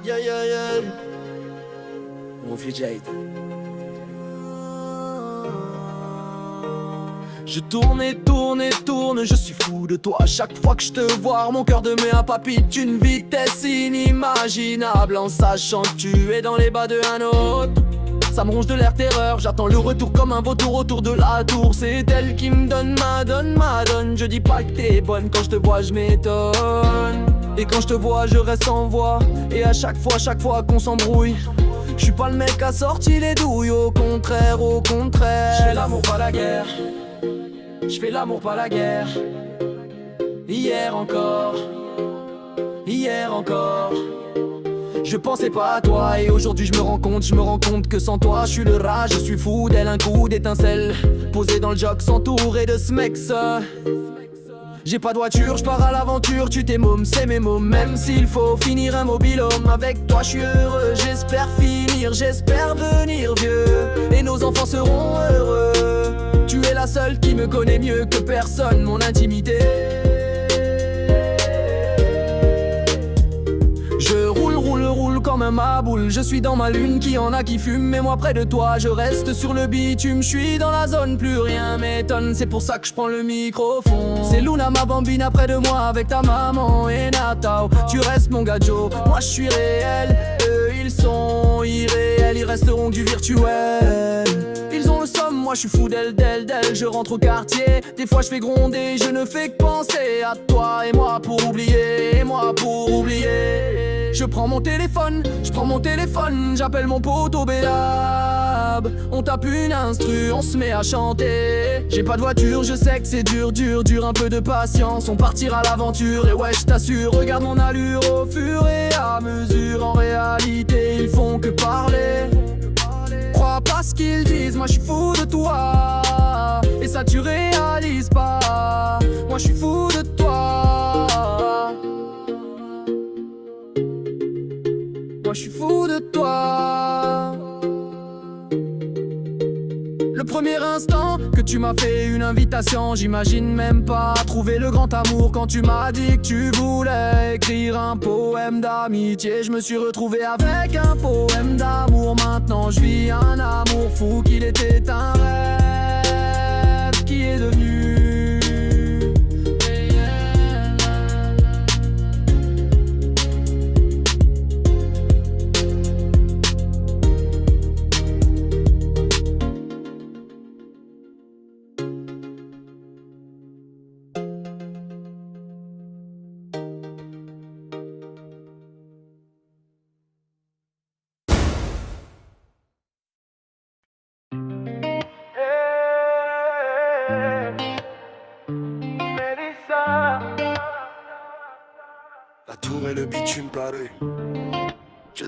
Yeah, yeah, yeah. Mon vieux Jade. Je tourne et tourne et tourne, je suis fou de toi. Chaque fois que je te vois, mon cœur devient un papillon d'une vitesse inimaginable. En sachant que tu es dans les bas de un autre, ça me ronge de l'air terreur. J'attends le retour comme un vautour autour de la tour. C'est elle qui me donne ma donne. Je dis pas que t'es bonne, quand je te vois je m'étonne. Et quand je te vois je reste sans voix. Et à chaque fois qu'on s'embrouille, je suis pas le mec à sortir les douilles. Au contraire. Je fais l'amour pas la guerre. Je fais l'amour pas la guerre. Hier encore. Je pensais pas à toi et aujourd'hui je me rends compte que sans toi je suis le rat, je suis fou d'elle, un coup d'étincelle posé dans le jock, s'entourer de ce mec ça. J'ai pas de voiture, je pars à l'aventure, tu t'es môme, c'est mes mômes. Même s'il faut finir un mobil-home, avec toi je suis heureux. J'espère venir vieux, et nos enfants seront heureux. Tu es la seule qui me connaît mieux que personne, mon intimité. Je roule comme un maboule. Je suis dans ma lune, qui en a qui fument. Mais moi près de toi, je reste sur le bitume. Je suis dans la zone, plus rien m'étonne. C'est pour ça que je prends le microphone. C'est Luna, ma bambine, près de moi avec ta maman et Natao. Tu restes mon gadjo, moi je suis réel. Eux ils sont irréels, ils resteront que du virtuel. Ils ont le somme, moi je suis fou d'elle. Je rentre au quartier, des fois je fais gronder. Je ne fais que penser à toi et moi pour oublier, Je prends mon téléphone, j'appelle mon pote au Béab. On tape une instru, on se met à chanter. J'ai pas de voiture, je sais que c'est dur, un peu de patience. On partira à l'aventure et ouais je t'assure. Regarde mon allure au fur et à mesure. En réalité ils font que parler. Crois pas ce qu'ils disent, moi je suis fou de toi. Et ça tu réalises pas, moi je suis fou de toi. Moi je suis fou de toi. Le premier instant que tu m'as fait une invitation, j'imagine même pas trouver le grand amour. Quand tu m'as dit que tu voulais écrire un poème d'amitié, je me suis retrouvé avec un poème d'amour. Maintenant je vis un amour fou, qu'il était un rêve qui est devenu. La tour et le bitume paré. Je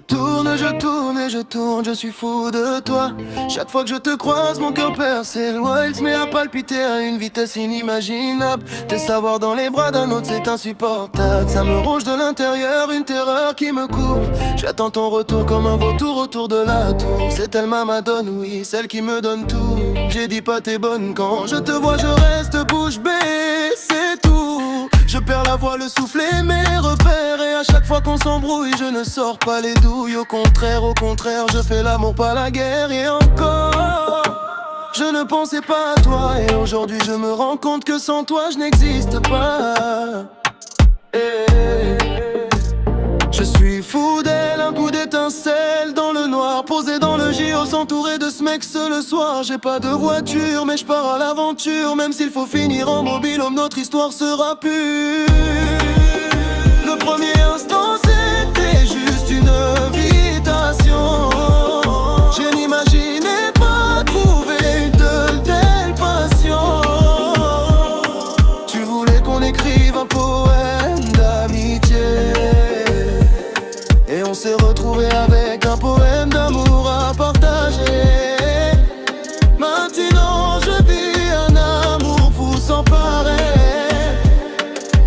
tourne, je suis fou de toi. Chaque fois que je te croise, mon cœur perd ses lois. Il se met à palpiter à une vitesse inimaginable. Tes savoirs dans les bras d'un autre, c'est insupportable. Ça me ronge de l'intérieur, une terreur qui me court. J'attends ton retour comme un vautour autour de la tour. C'est elle ma madone, oui, celle qui me donne tout. J'ai dit pas t'es bonne, quand je te vois je reste bouche bée, c'est tout. Je perds la voix, le souffle et mes repères. Et à chaque fois qu'on s'embrouille, je ne sors pas les douilles. Au contraire, je fais l'amour pas la guerre. Et encore, je ne pensais pas à toi. Et aujourd'hui je me rends compte que sans toi je n'existe pas. Je suis fou d'elle, un coup d'étincelle dans le noir. Posé dans le gyro, s'entourer de ce mec ce le soir. J'ai pas de voiture mais je pars à l'aventure. Même s'il faut finir en mobil-home, notre histoire sera pure. Le premier instant c'était juste une invitation. Je n'imaginais pas trouver une telle passion. Tu voulais qu'on écrive un poème d'amitié, et on s'est retrouvé avec un poème d'amour à partager. Maintenant je vis un amour fou sans pareil.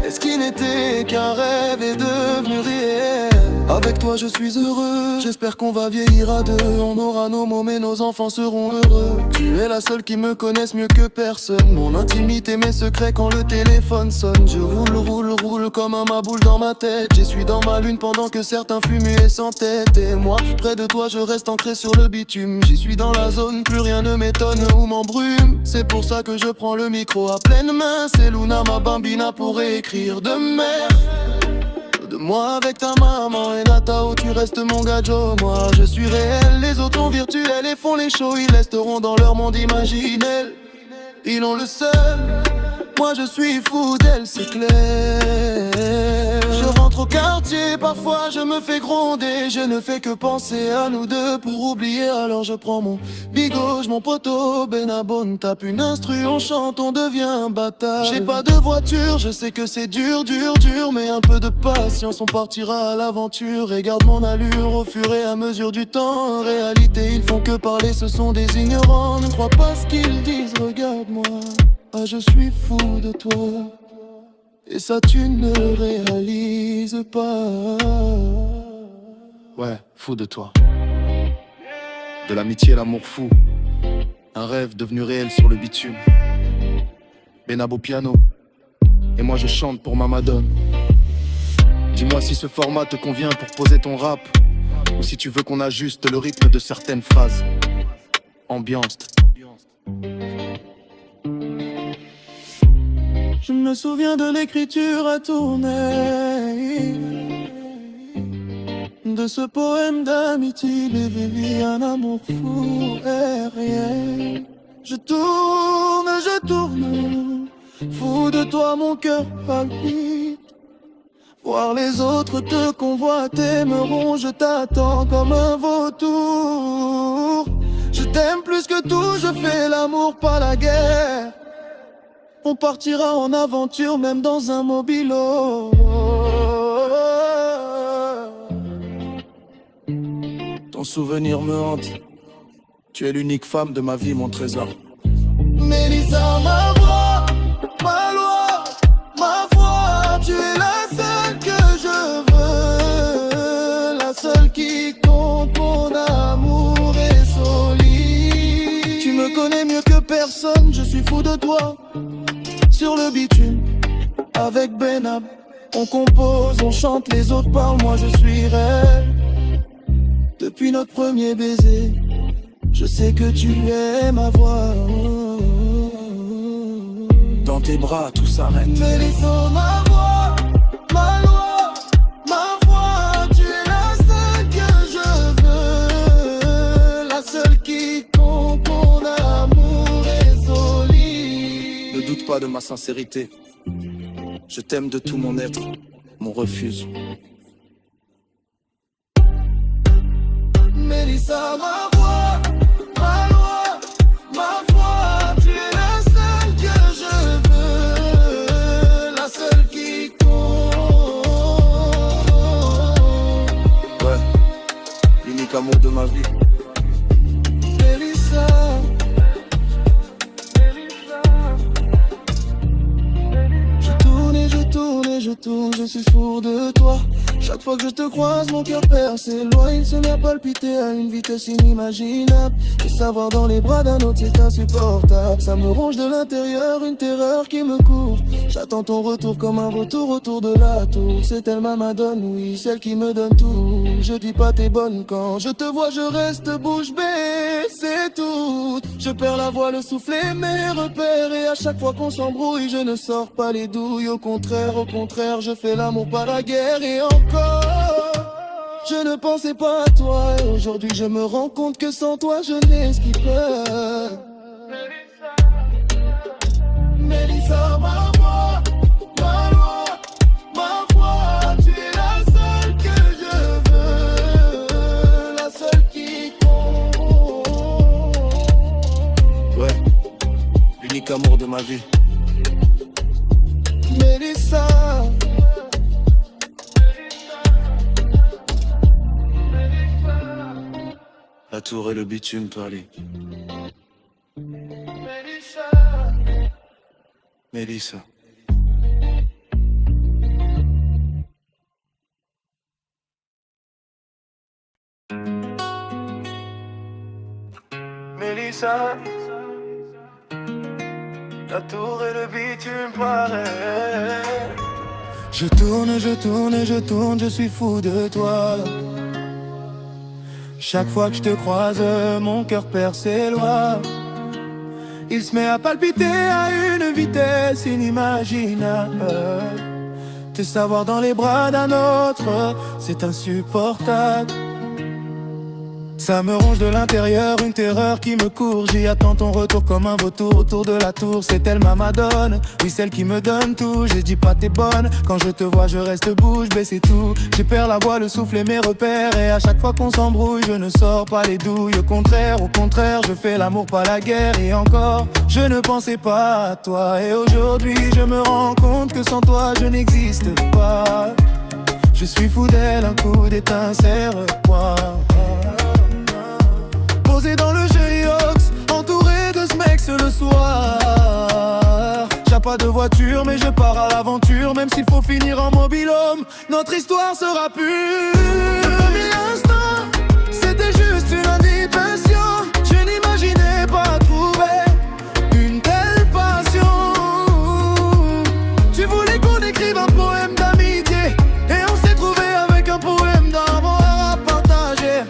Et ce qui n'était qu'un rêve est devenu réel. Avec toi je suis heureux, j'espère qu'on va vieillir à deux. On aura nos mots mais nos enfants seront heureux. Tu es la seule qui me connaisse mieux que personne. Mon intimité, mes secrets quand le téléphone sonne. Je roule comme un maboule dans ma tête. J'essuie dans ma lune pendant que certains fument et sans tête. Et moi, près de toi je reste ancré sur le bitume. J'y suis dans la zone, plus rien ne m'étonne ou m'embrume. C'est pour ça que je prends le micro à pleine main. C'est Luna ma bambina pour écrire de mer. De moi avec ta maman et Nata, où tu restes mon gadjo. Moi je suis réel, les autres sont virtuels et font les shows. Ils resteront dans leur monde imaginel. Ils ont le seul, moi je suis fou d'elle, c'est clair. Je rentre au quartier, parfois je me fais gronder. Je ne fais que penser à nous deux pour oublier. Alors je prends mon bigauge, mon poteau, Benabon, tape une instru, on chante, on devient un bâtard. J'ai pas de voiture, je sais que c'est dur, mais un peu de patience, on partira à l'aventure. Et garde mon allure au fur et à mesure du temps. En réalité, ils font que parler, ce sont des ignorants. Ne crois pas ce qu'ils disent, regarde-moi. Ah, je suis fou de toi. Et ça tu ne le réalises pas. Ouais, fou de toi. De l'amitié, l'amour fou. Un rêve devenu réel sur le bitume. Benabo piano. Et moi je chante pour ma madone. Dis-moi si ce format te convient pour poser ton rap, ou si tu veux qu'on ajuste le rythme de certaines phrases. Ambiance. Je me souviens de l'écriture à tourner, de ce poème d'amitié, Vivi, un amour fou et rien. Je tourne, fou de toi mon cœur palpite. Voir les autres te convoiter me ronge, je t'attends comme un vautour. Je t'aime plus que tout, je fais l'amour pas la guerre. On partira en aventure même dans un mobilo. Ton souvenir me hante. Tu es l'unique femme de ma vie, mon trésor. Mélissa, ma voix, ma loi, ma foi. Tu es la seule que je veux, la seule qui compte. Mon amour est solide. Tu me connais mieux que personne, je suis fou de toi. Sur le bitume, avec Benab, on compose, on chante, les autres parlent, moi je suis réel. Depuis notre premier baiser, je sais que tu aimes ma voix. Dans tes bras, tout s'arrête. Mélissa, ma voix, ma loi, ma foi. Tu es la seule que je veux, la seule qui compte. Mon amour est solide. Ne doute pas de ma sincérité. Je t'aime de tout mon être, mon refuse. Mélissa, ma voix, ma loi, ma foi. Tu es la seule que je veux, la seule qui compte. Ouais, l'unique amour de ma vie. Mélissa. Je tourne, je suis fou de toi. Chaque fois que je te croise, mon cœur perd ses lois. Il se met à palpiter à une vitesse inimaginable. Te savoir dans les bras d'un autre, c'est insupportable. Ça me ronge de l'intérieur, une terreur qui me court. J'attends ton retour comme un retour autour de la tour. C'est elle ma madone, oui, celle qui me donne tout. Je dis pas t'es bonne quand je te vois, je reste bouche bée, c'est tout. Je perds la voix, le souffle et mes repères. Et à chaque fois qu'on s'embrouille, je ne sors pas les douilles. Au contraire, je fais l'amour pas la guerre. Et encore, je ne pensais pas à toi. Et aujourd'hui je me rends compte que sans toi je n'ai ce qui peut. Mélissa, ma voix, ma loi, ma foi. Tu es la seule que je veux, la seule qui compte. Ouais, l'unique amour de ma vie. Mélissa. La tour et le bitume parler. Mélissa. Mélissa, la tour et le bitume pareil. Je tourne, je tourne et je tourne, je suis fou de toi. Chaque fois que je te croise, mon cœur perd ses lois. Il se met à palpiter à une vitesse inimaginable. Te savoir dans les bras d'un autre, c'est insupportable. Ça me ronge de l'intérieur, une terreur qui me court. J'y attends ton retour comme un vautour autour de la tour. C'est elle ma madone, oui celle qui me donne tout. Je dis pas t'es bonne, quand je te vois je reste bouche bée c'est tout. J'ai perds la voix, le souffle et mes repères. Et à chaque fois qu'on s'embrouille, je ne sors pas les douilles. Au contraire, je fais l'amour pas la guerre. Et encore, je ne pensais pas à toi. Et aujourd'hui je me rends compte que sans toi je n'existe pas. Je suis fou d'elle, un coup d'étincelle, moi. Posé dans le J-Ox, entouré de ce mec le soir. J'ai pas de voiture mais je pars à l'aventure. Même s'il faut finir en mobil-home, notre histoire sera pure. Le premier instant, c'était juste une invitation. Je n'imaginais pas trouver une telle passion. Tu voulais qu'on écrive un poème d'amitié, et on s'est trouvé avec un poème d'amour à partager.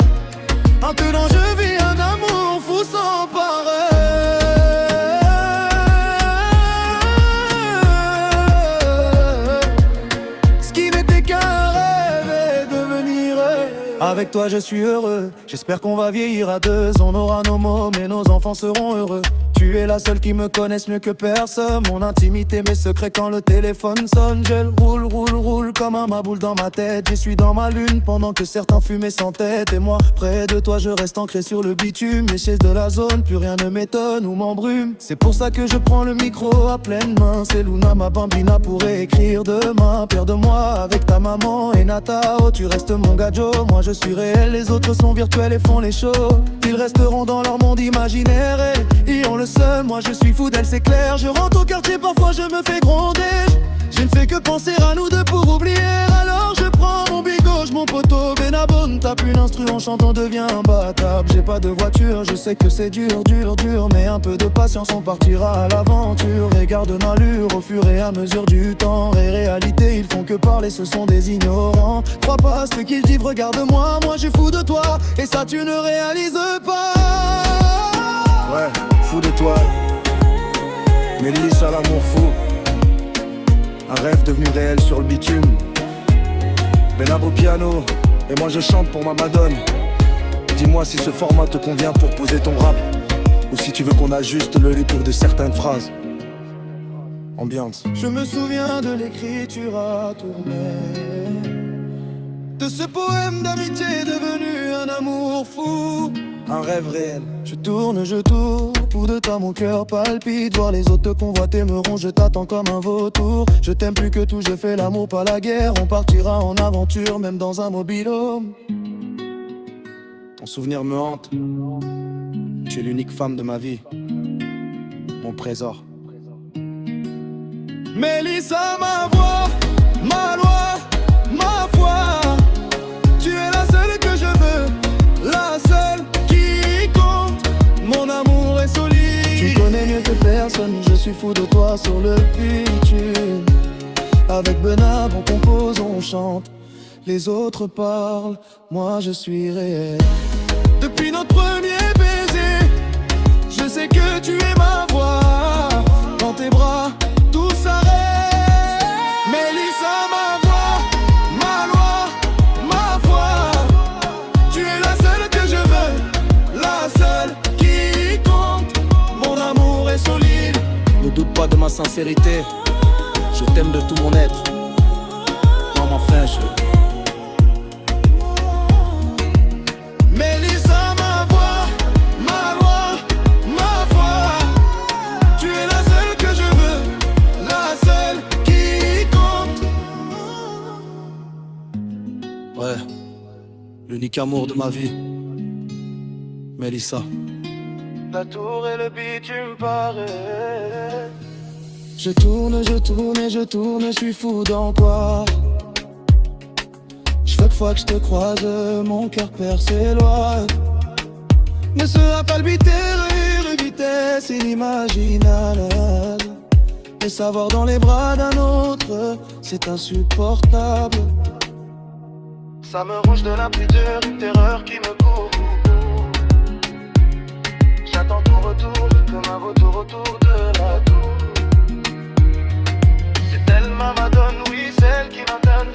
Maintenant je vis un amour fou sans pareil. Ce qui n'était qu'un rêve est devenu rêve. Avec toi je suis heureux, j'espère qu'on va vieillir à deux. On aura nos mots mais nos enfants seront heureux. Tu es la seule qui me connaisse mieux que personne. Mon intimité, mes secrets quand le téléphone sonne. Je roule comme un maboule dans ma tête. Je suis dans ma lune pendant que certains fumaient sans tête. Et moi, près de toi, je reste ancré sur le bitume. Les chaises de la zone, plus rien ne m'étonne ou m'embrume. C'est pour ça que je prends le micro à pleine main. C'est Luna, ma bambina, pourrait écrire demain. Père de moi avec ta maman et Natao. Tu restes mon gadjo, moi je suis réel. Les autres sont virtuels et font les shows. Ils resteront dans leur monde imaginaire et ils ont le seul, moi je suis fou d'elle c'est clair. Je rentre au quartier, parfois je me fais gronder. Je ne fais que penser à nous deux pour oublier. Alors je prends mon bigauche, mon poteau Benabone. Tape une instru en chantant devient imbattable. J'ai pas de voiture, je sais que c'est dur. Mais un peu de patience, on partira à l'aventure. Regarde ma allure au fur et à mesure du temps. Et réalité, ils font que parler, ce sont des ignorants. Crois pas à ce qu'ils disent, regarde-moi. Moi je suis fou de toi, et ça tu ne réalises pas. Ouais, fou de toi. Mélissa, l'amour fou. Un rêve devenu réel sur le bitume. Benab au piano, et moi je chante pour ma madone. Dis-moi si ce format te convient pour poser ton rap, ou si tu veux qu'on ajuste le rythme de certaines phrases. Ambiance. Je me souviens de l'écriture à tourner, de ce poème d'amitié devenu un amour fou. Un rêve réel. Je tourne, fou de toi mon cœur palpite. Voir les autres te convoiter me ronge, je t'attends comme un vautour. Je t'aime plus que tout, je fais l'amour pas la guerre. On partira en aventure, même dans un mobil-home. Ton souvenir me hante. Tu es l'unique femme de ma vie, mon trésor. Mélissa, ma voix, ma loi, ma foi. Tu es la seule que je veux, la seule qui compte. Mon amour est solide. Tu connais mieux que personne, je suis fou de toi sur le bitume. Avec Benab, on compose, on chante. Les autres parlent, moi je suis réel. Depuis notre premier baiser, je sais que tu es ma voix. Dans tes bras, tout s'arrête. Mélissa, ma voix, ma loi, ma foi. Tu es la seule que je veux, la seule qui compte. Mon amour est solide. Ne doute pas de ma sincérité, je t'aime de tout mon être. Non, enfin je... Mélissa, ma voix, ma loi, ma foi. Tu es la seule que je veux, la seule qui compte. Ouais, l'unique amour de ma vie, Mélissa. La tour et le bitume paraît. Je tourne et je tourne, je suis fou dans toi. Chaque fois que je te croise, mon cœur perd ses lois. ne sera palpiter à une vitesse inimaginable. Et savoir dans les bras d'un autre, c'est insupportable. Ça me ronge de la plus dure, une terreur qui me court. J'attends ton retour, comme un vautour autour de la tour. C'est elle ma madone, oui, celle qui m'adonne.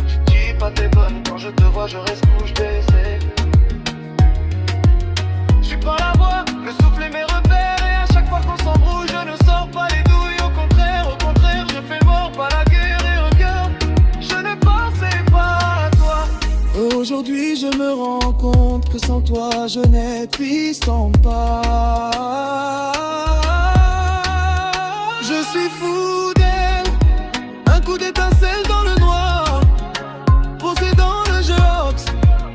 Je dis pas t'es bonne, quand je te vois je reste bouche baissée. J'suis pas la voix, le souffle et mes repères. Et à chaque fois qu'on s'embrouille, je ne sors pas les douilles. Au contraire, je fais le mort, pas la guerre. Et regarde, je ne pensais pas à toi. Aujourd'hui je me rends compte que sans toi je n'existe pas. Je suis fou d'elle, un coup d'étincelle dans le noir, posé dans le Geox,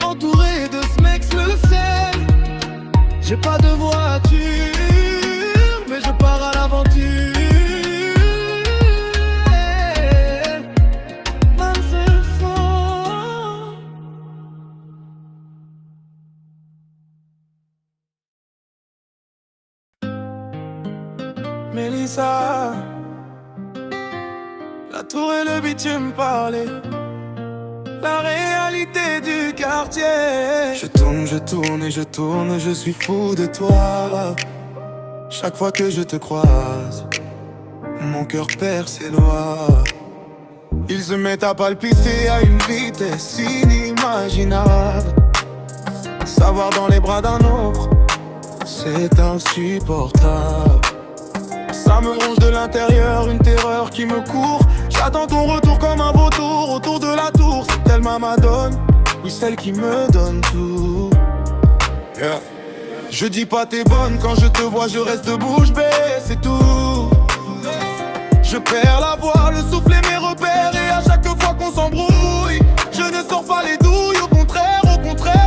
entouré de Smex le sel. J'ai pas de voiture, mais je pars à l'aventure. Mélissa, la tour et le bitume parlaient, la réalité du quartier. Je tourne et je tourne, je suis fou de toi. Chaque fois que je te croise, mon cœur perd ses lois. Il se met à palpiter à une vitesse inimaginable. Savoir dans les bras d'un autre, c'est insupportable. Ça me ronge de l'intérieur, une terreur qui me court. J'attends ton retour comme un vautour autour de la tour. C'est elle ma madone, oui celle qui me donne tout. Yeah. Je dis pas t'es bonne, quand je te vois je reste bouche bée, c'est tout. Je perds la voix, le souffle et mes repères. Et à chaque fois qu'on s'embrouille, je ne sors pas les douilles. Au contraire,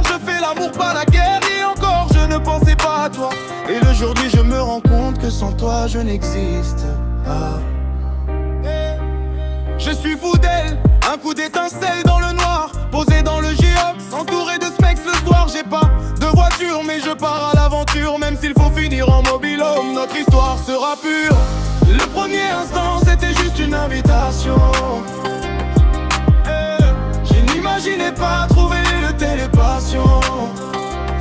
je fais l'amour pas la guerre. Et encore je ne pensais pas à toi. Et aujourd'hui je me rends compte que sans toi je n'existe pas. Je suis fou d'elle, un coup d'étincelle dans le noir, posé dans le Geox, entouré de Smex le soir. J'ai pas de voiture mais je pars à l'aventure. Même s'il faut finir en mobil-home, notre histoire sera pure. Le premier instant c'était juste une invitation. Je n'imaginais pas trouver le télépassion.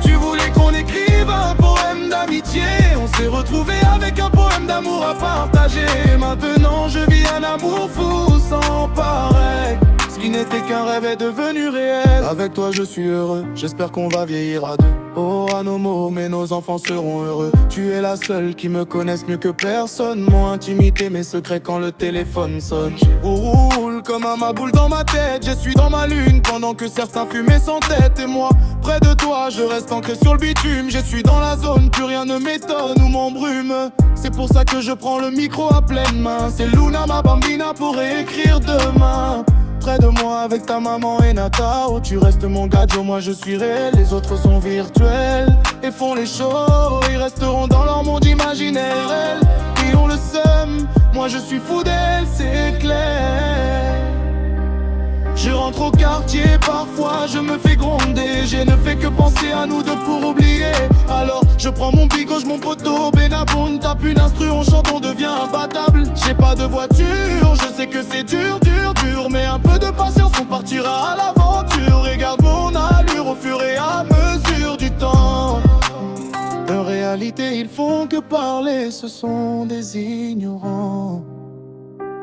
Tu voulais qu'on écrive un poème d'amitié. On s'est retrouvés avec un poème d'amour à partager. Maintenant je vis un amour fou sans pareil. Ce qui n'était qu'un rêve est devenu réel. Avec toi je suis heureux, j'espère qu'on va vieillir à deux. Oh à nos mots, mais nos enfants seront heureux. Tu es la seule qui me connaisse mieux que personne. Mon intimité, mes secrets quand le téléphone sonne. Je roule comme un maboule dans ma tête. Je suis dans ma lune pendant que certains fumaient sans tête. Et moi, près de toi, je reste ancré sur le bitume. Je suis dans la zone, plus rien ne m'étonne ou m'embrume. C'est pour ça que je prends le micro à pleine main. C'est Luna ma bambina pour écrire demain. Près de moi avec ta maman et Nata. Oh tu restes mon gadjo, moi je suis réel. Les autres sont virtuels et font les shows. Ils resteront dans leur monde imaginaire. Elles, ils ont le seum, moi je suis fou d'elle, c'est clair. Je rentre au quartier, parfois je me fais gronder. Je ne fais que penser à nous deux pour oublier. Alors je prends mon bigauche, mon poteau, Benaboun, tape une instru, on chante, on devient imbattable. J'ai pas de voiture, je sais que c'est dur, mais un peu de patience, on partira à l'aventure. Regarde mon allure au fur et à mesure du temps. En réalité, ils font que parler, ce sont des ignorants.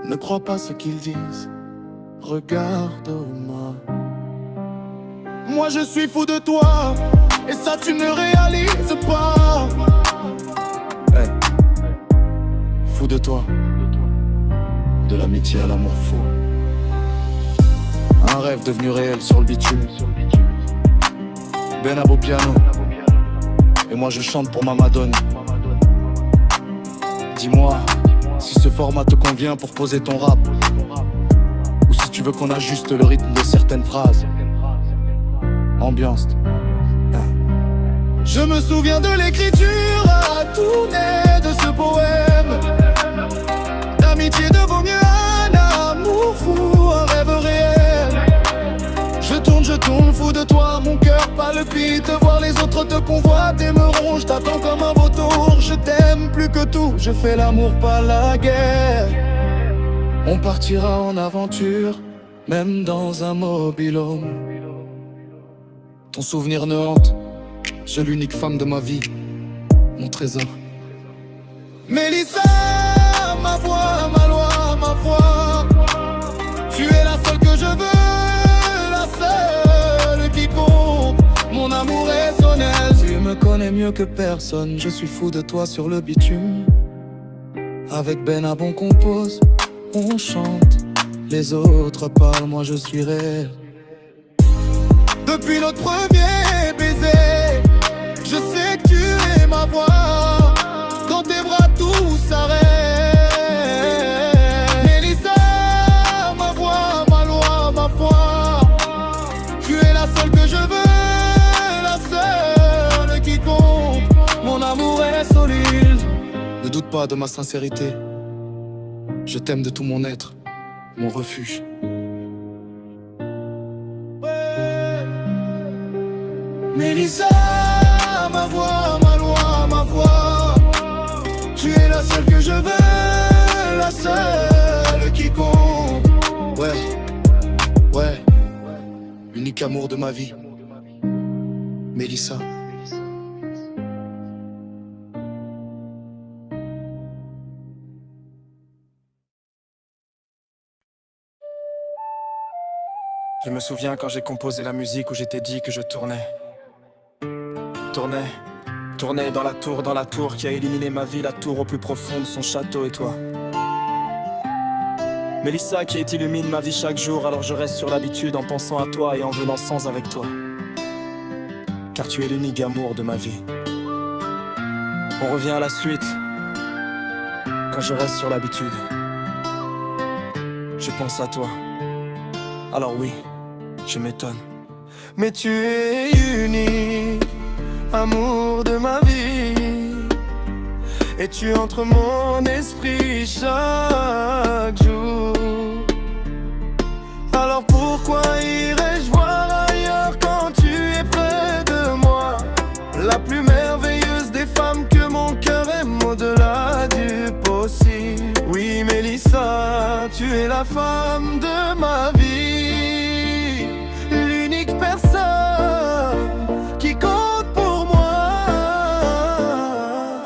Ne crois pas ce qu'ils disent, regarde-moi. Moi je suis fou de toi, et ça tu ne réalises pas. Hey. Fou de toi, de l'amitié à l'amour fou. Un rêve devenu réel sur le bitume. Benab au piano, et moi je chante pour ma madone. Dis-moi si ce format te convient pour poser ton rap, ou si tu veux qu'on ajuste le rythme de certaines phrases. Ambiance. Je me souviens de l'écriture à tout nez de ce poème. D'amitié de vaut mieux un amour fou, un rêve réel. Je tourne fou de toi, mon cœur pas le beat, voir les autres te convoitent et me rongent. T'attends comme un vautour, je t'aime plus que tout. Je fais l'amour, pas la guerre. On partira en aventure, même dans un mobil-home. Ton souvenir ne hante, c'est l'unique femme de ma vie, mon trésor. Mélissa, ma voix, ma loi, ma foi. Tu es la seule que je veux, la seule qui compte. Mon amour est solennel. Tu me connais mieux que personne, je suis fou de toi sur le bitume. Avec Benab on compose, on chante. Les autres parlent, moi je suis réel. Depuis notre premier baiser, je sais que tu es ma voix. Dans tes bras tout s'arrête. Mélissa, ma voix, ma loi, ma foi. Tu es la seule que je veux, la seule qui compte. Mon amour est solide. Ne doute pas de ma sincérité. Je t'aime de tout mon être, mon refuge. Mélissa, ma voix, ma loi, ma foi. Tu es la seule que je veux, la seule qui compte. Ouais, unique amour de ma vie, Mélissa. Je me souviens quand j'ai composé la musique où j'étais dit que je tournais dans la tour qui a éliminé ma vie, la tour au plus profond de son château et toi. Mélissa qui illumine ma vie chaque jour, alors je reste sur l'habitude en pensant à toi et en venant sans avec toi. Car tu es l'unique amour de ma vie. On revient à la suite. Quand je reste sur l'habitude, je pense à toi. Alors oui, je m'étonne. Mais tu es unique, amour de ma vie. Et tu entres mon esprit chaque jour. Alors pourquoi irais-je voir ailleurs quand tu es près de moi? La plus merveilleuse des femmes que mon cœur aime au-delà du possible. Oui Mélissa, tu es la femme de ma vie. L'unique personne qui compte pour moi.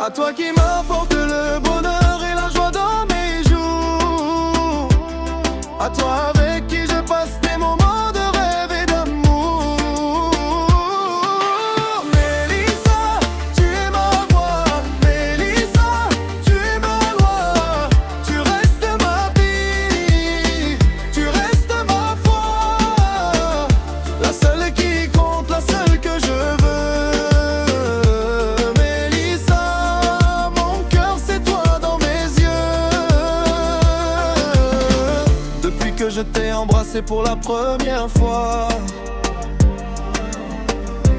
À toi qui m'apporte le bonheur et la joie dans mes jours. À toi avec qui je passe des moments de rêve et d'amour. Mélissa, tu es ma voix. Mélissa, tu es ma loi. Tu restes ma vie. Tu restes ma foi. La seule qui compte, la seule que je veux. Mélissa, mon cœur c'est toi dans mes yeux. Depuis que je t'ai embrassé pour la première fois,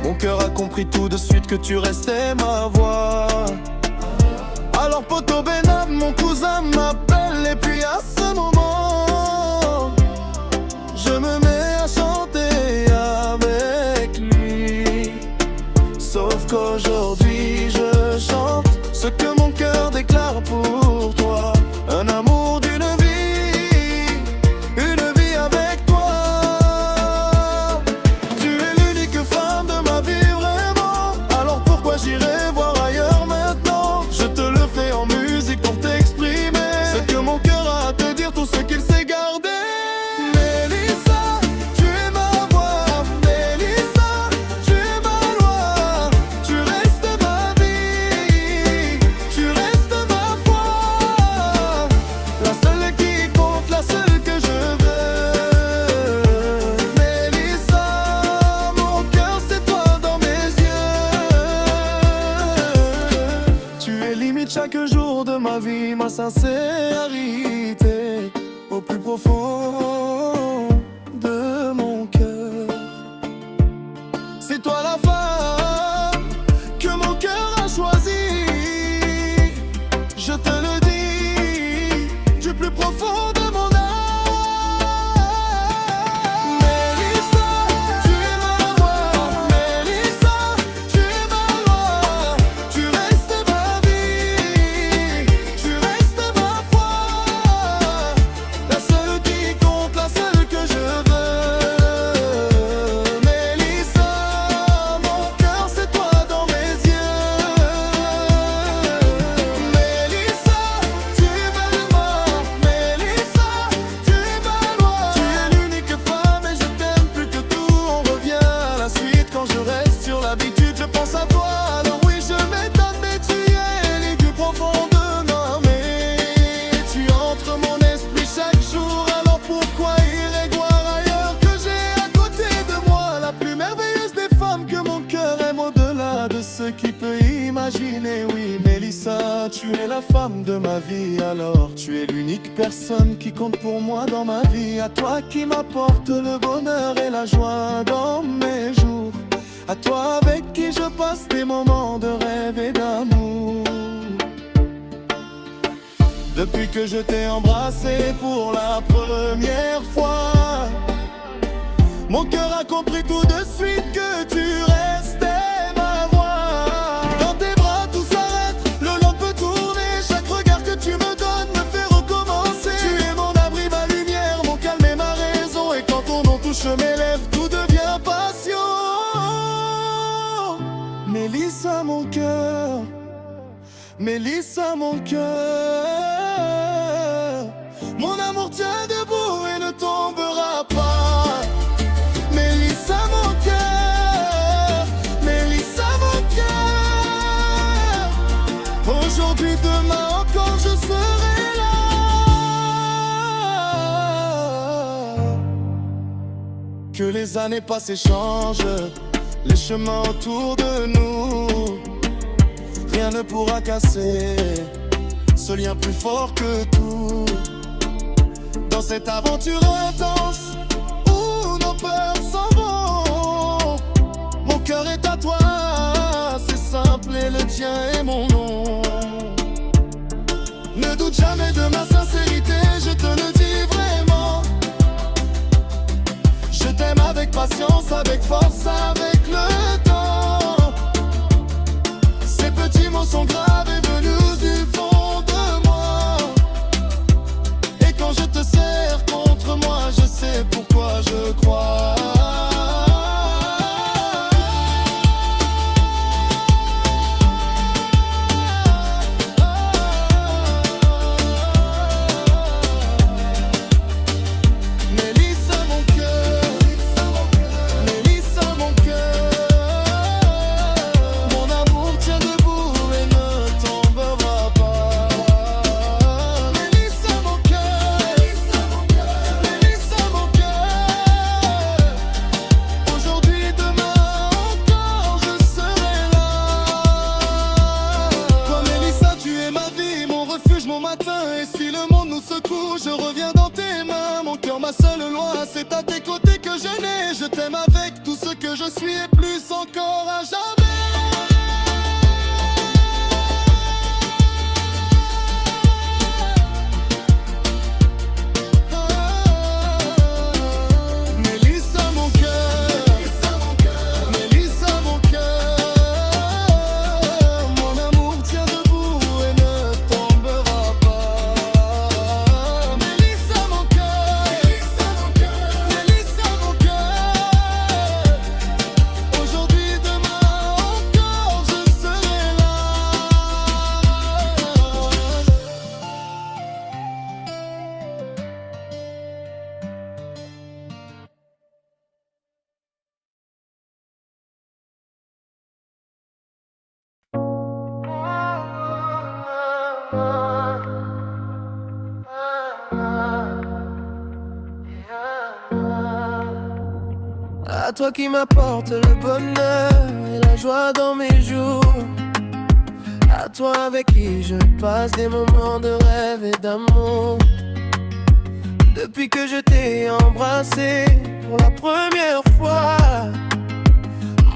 mon cœur a compris tout de suite que tu restais ma voix. Alors poto Benab, mon cousin m'appelle. Et puis à ce moment, je me mets à chanter avec lui. Sauf qu'aujourd'hui je chante ce que mon cœur déclare pour toi. Un amour d'une vie, une vie avec toi. Tu es l'unique femme de ma vie vraiment. Alors pourquoi j'irai voir ailleurs maintenant? Je te le fais en musique pour t'exprimer ce que mon cœur a à te dire, tout ce qu'il sait garder. Mélissa, tu es ma voix. Mélissa, tu es ma loi. Tu restes ma vie. Tu restes ma foi. La seule qui compte, la seule que je veux. Mélissa, mon cœur c'est toi dans mes yeux. Tu es limite chaque jour de ma vie, ma sincérité au plus profond de mon cœur. C'est toi la femme que mon cœur a choisie. Je te le dis du plus profond de mon âme. Mélissa, tu es ma voix. Mélissa, es la femme de ma vie, alors tu es l'unique personne qui compte pour moi dans ma vie. À toi qui m'apporte le bonheur et la joie dans mes jours. À toi avec qui je passe des moments de rêve et d'amour. Depuis que je t'ai embrassé pour la première fois, mon cœur a compris tout de suite que tu restais ma voix. Dans tes bras tout s'arrête, le long peut tourner. Chaque regard que tu me donnes me fait recommencer. Tu es mon abri, ma lumière, mon calme et ma raison. Et quand ton nom touche mes lèvres, tout devient passion. Mélissa mon cœur, Mélissa mon cœur, mon amour tient debout et ne tombera pas. Mélissa mon cœur, Mélissa mon cœur, aujourd'hui, demain encore je serai là. Que les années passées changent les chemins autour de nous, rien ne pourra casser ce lien plus fort que tout. Dans cette aventure intense où nos peurs s'en vont, mon cœur est à toi, c'est simple et le tien est mon nom. Ne doute jamais de ma sincérité, je te le dis vraiment. Je t'aime avec patience, avec force, avec le temps. Ces petits mots sont gravés venus du fond de moi. Et quand je te serre contre moi, je sais pourquoi je crois. Je reviens dans tes mains, mon cœur, ma seule loi. C'est à tes côtés que je nais. Je t'aime avec tout ce que je suis et plus encore à jamais. Mélissa mon cœur, Mélissa mon cœur, mon amour tient debout et ne tombera pas. Mélissa mon cœur, aujourd'hui, demain encore je serai là. À toi qui m'apporte le bonheur et la joie dans mes jours. À toi avec qui je passe des moments de rêve et d'amour. Depuis que je t'ai embrassé pour la première fois,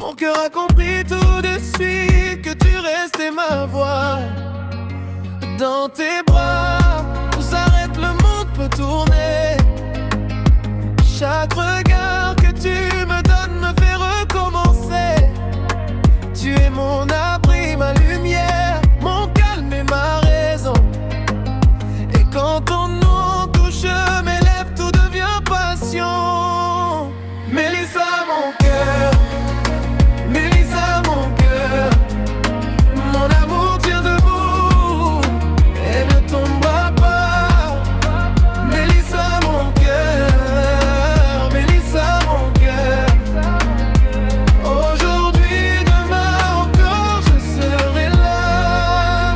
mon cœur a compris tout de suite que tu restais ma voix. Dans tes bras, tout s'arrête, le monde peut tourner. Chaque regard que tu me donnes me fait recommencer. Tu es mon abri, ma lumière, mon calme et ma raison. Et quand ton nom touche mes lèvres, tout devient passion. Mélissa mon cœur, Mélissa mon cœur, mon amour tient debout et ne tombera pas. Mélissa mon cœur, Mélissa mon cœur, aujourd'hui, demain encore je serai là.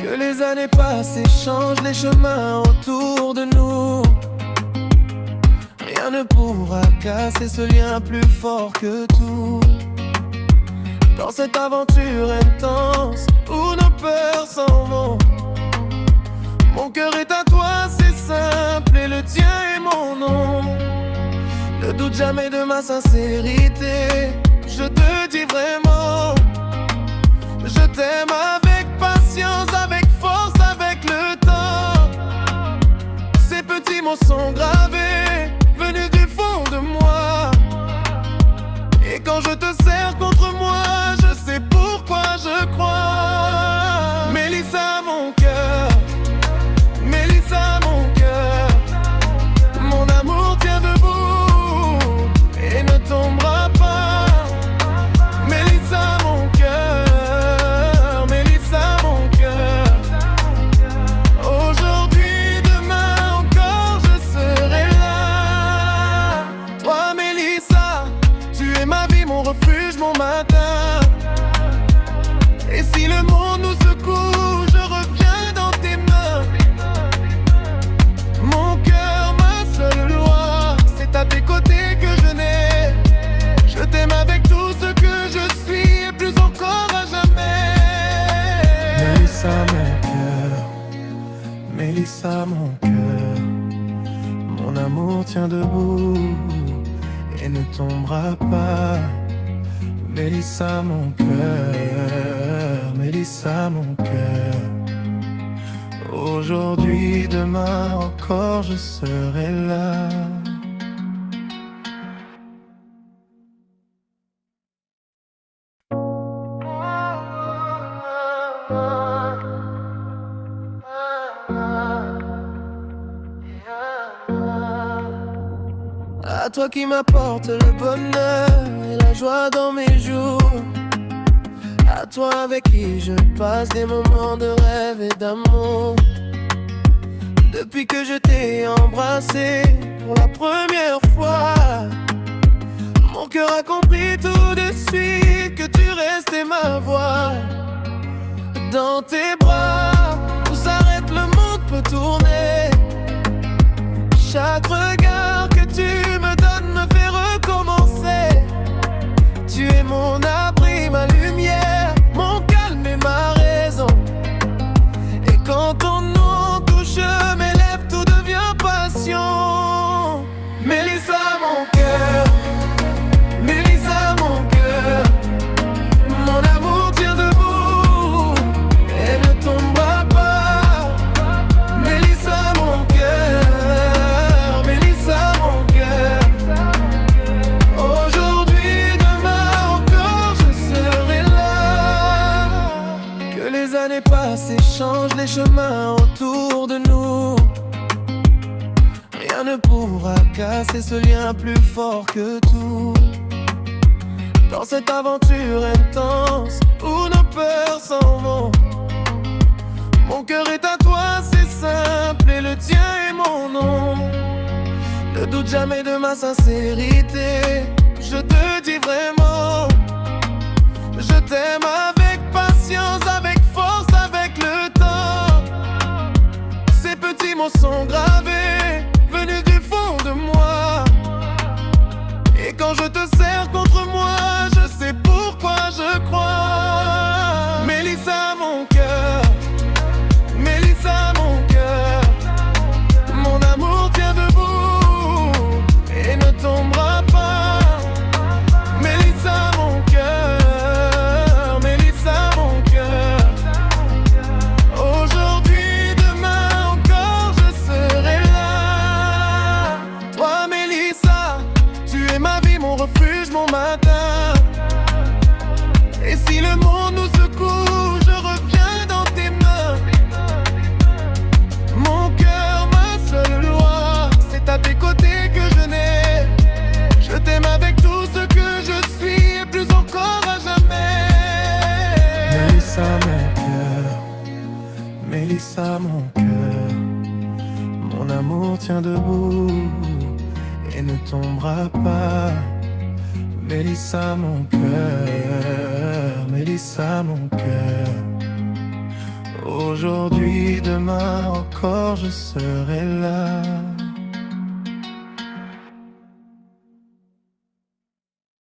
Que les années passent et changent les chemins autour de nous, rien ne pourra casser ce lien plus fort que tout. Dans cette aventure intense où nos peurs s'en vont. Mon cœur est à toi, c'est simple, et le tien est mon nom. Ne doute jamais de ma sincérité, je te dis vraiment. Je t'aime avec patience, avec force, avec le temps. Ces petits mots sont gravés, venus du fond de moi. Et quand je te serre contre moi, je sais pourquoi je crois. Mélissa, mon cœur, Mélissa, mon cœur, mon amour tient debout et ne tombera pas. Mélissa, mon cœur, Mélissa, mon cœur. Aujourd'hui, demain encore, je serai là. Toi, Mélissa, tu es ma vie, mon refuge, mon matin. Et si le monde nous secoue, je reviens dans tes mains. Mon cœur, ma seule loi, c'est à tes côtés que je nais. Je t'aime avec tout ce que je suis et plus encore à jamais. Mélissa, mon cœur, Mélissa, mon cœur, mon amour tient debout et ne tombera pas. Mélissa, mon cœur, Mélissa, mon cœur. Aujourd'hui, demain encore, je serai là. À toi qui m'apporte le bonheur et la joie dans mes jours. À toi avec qui je passe des moments de rêve et d'amour. Depuis que je t'ai embrassé pour la première fois, mon cœur a compris tout de suite que tu restais ma voix. Dans tes bras, où s'arrête le monde peut tourner. Chaque regard que tu me donnes me fait recommencer. Tu es mon abri, ma lumière, mon calme et ma raison. Et quand ton nom touche mes lèvres, tout devient passion. Mélissa, mon cœur, Mélissa, mon cœur, mon amour tient debout et ne tombera pas. Mélissa, mon cœur, Mélissa, mon cœur. Aujourd'hui, demain encore, je serai là. Que les années passées changent les chemins autour de nous. Rien ne pourra casser ce lien plus fort que tout. Dans cette aventure intense où nos peurs s'en vont. Mon cœur est à toi, c'est simple, et le tien est mon nom. Ne doute jamais de ma sincérité, je te dis vraiment. Je t'aime avec patience, avec force, avec le temps. Ces petits mots sont gravés, venus du fond de moi. Et quand je te serre contre moi, je sais pourquoi je crois. Mélissa, mon cœur, Mélissa, mon cœur, mon amour tient debout et ne tombera pas. Mélissa, mon cœur, Mélissa, mon cœur. Aujourd'hui, demain encore, je serai là. Toi, Mélissa, tu es ma vie, mon refuge, mon matin. Et si le monde nous secoue, je reviens dans tes mains. Mon cœur, ma seule loi, c'est à tes côtés que je nais. Je t'aime avec tout ce que je suis et plus encore à jamais. Mélissa, mon cœur, Mélissa, mon cœur, mon amour tient debout et ne tombera pas. Mélissa, mon cœur, Mélissa, mon cœur. Aujourd'hui, demain encore, je serai là.